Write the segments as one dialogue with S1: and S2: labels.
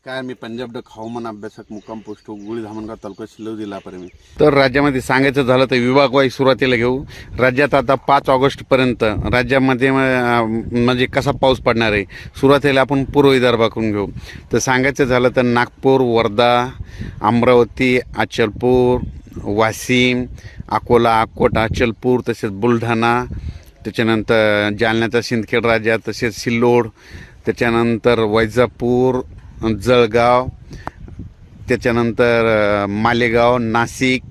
S1: नमस्कार, मी पंजाब डक हवामान अभ्यासक मुक्काम पोस्ट गुळी धामणगाव तालुका शिल्लोड जिल्हा परभणी. तर राज्यामध्ये सांगायचं झालं तर विभागवाईज सुरुवातीला घेऊ. राज्यात आता 5 ऑगस्टपर्यंत राज्यामध्ये म्हणजे कसा पाऊस पडणार आहे. सुरुवातीला आपण पूर्व विदर्भाकडून घेऊ. तर सांगायचं झालं तर नागपूर, वर्धा, अमरावती, अचलपूर, वाशिम, अकोला, अकोट, अचलपूर, तसेच बुलढाणा, त्याच्यानंतर जालन्याचा सिंदखेड राजा, तसेच सिल्लोड, त्याच्यानंतर वैजापूर, जळगाव, त्याच्यानंतर मालेगाव, नाशिक,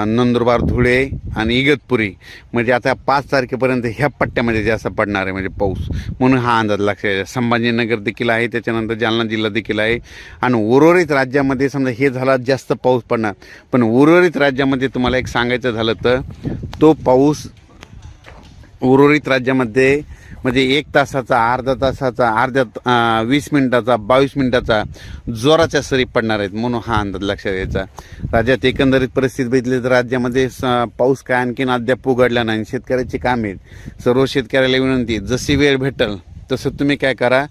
S1: नंदुरबार, धुळे आणि इगतपुरी. म्हणजे आता 5 तारखेपर्यंत ह्या पट्ट्यामध्ये जास्त पडणार आहे म्हणजे पाऊस, म्हणून हा अंदाज लक्षात आहे. संभाजीनगर देखील आहे, त्याच्यानंतर जालना जिल्हा देखील आहे. आणि उर्वरित राज्यामध्ये समजा हे झाला जास्त पाऊस पडणार, पण उर्वरित राज्यामध्ये तुम्हाला एक सांगायचं झालं तर तो पाऊस उर्वरित राज्यामध्ये म्हणजे 1 तासाचा, अर्धा तासाचा, 20 मिनिटाचा, 22 मिनिटाचा जोराच्या सरी पडणार आहेत, म्हणून हा अंदाज लक्षात घ्यायचा. राज्यात एकंदरीत परिस्थिती बघितली तर राज्यामध्ये पाऊस काय आणखीन अद्याप उघडला नाही. शेतकऱ्याची कामे, सर्व शेतकऱ्याला विनंती, जशी वेळ भेटेल तसं तुम्ही काय करा,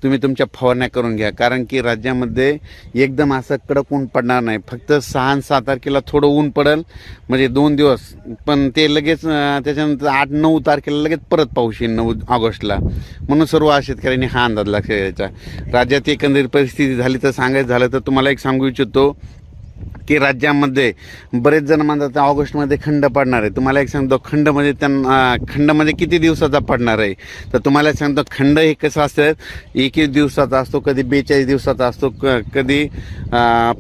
S1: तुम्ही तुमच्या फवारण्या करून घ्या. कारण की राज्यामध्ये एकदम असं कडक ऊन पडणार नाही. फक्त 6 आणि 7 तारखेला थोडं ऊन पडेल, म्हणजे 2 दिवस, पण ते लगेच त्याच्यानंतर 8-9 तारखेला लगेच परत पाऊस येईल 9 ऑगस्टला. म्हणून सर्व शेतकऱ्यांनी हा अंदाज लक्षात घ्यायचा. राज्यात एकंदरीत परिस्थिती झाली तर सांगायचं झालं तर तुम्हाला एक सांगू इच्छितो की राज्यामध्ये बरेच जण म्हणतात ऑगस्टमध्ये खंड पडणार आहे. तुम्हाला एक सांगतो खंडमध्ये खंडमध्ये किती दिवसाचा पडणार आहे. तर तुम्हाला एक सांगतो खंड हे कसं असतं, 21 दिवसाचा असतो, कधी 42 दिवसाचा असतो, कधी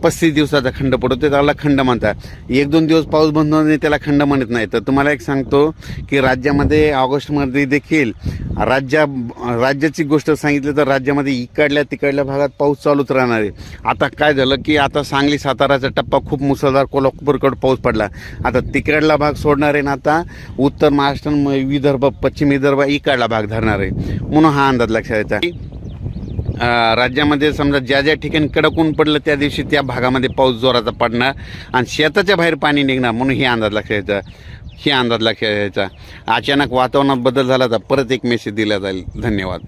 S1: 35 दिवसाचा खंड पडतो, ते त्याला खंड म्हणतात. 1-2 दिवस पाऊस बंद होणे त्याला खंड म्हणत नाही. तर तुम्हाला एक सांगतो की राज्यामध्ये ऑगस्टमध्ये देखील राज्याची गोष्ट सांगितली तर राज्यामध्ये इकडल्या तिकडल्या भागात पाऊस चालूच राहणार आहे. आता काय झालं की आता सांगली साताराचा टप्पा खूप मुसळधार, कोल्हापूरकडे पाऊस पडला. आता तिकडला भाग सोडणार आहे ना, आता उत्तर महाराष्ट्र, विदर्भ, पश्चिम विदर्भ इकडला भाग धरणार आहे, म्हणून हा अंदाज लक्षात यायचा. राज्यामध्ये समजा ज्या ज्या ठिकाणी कडक ऊन पडलं त्या दिवशी त्या भागामध्ये पाऊस जोराचा पडणार आणि शेताच्या बाहेर पाणी निघणार, म्हणून हे अंदाज लक्षात यायचा. अचानक वातावरणात बदल झाला तर परत एक मेसेज दिला जाईल. धन्यवाद.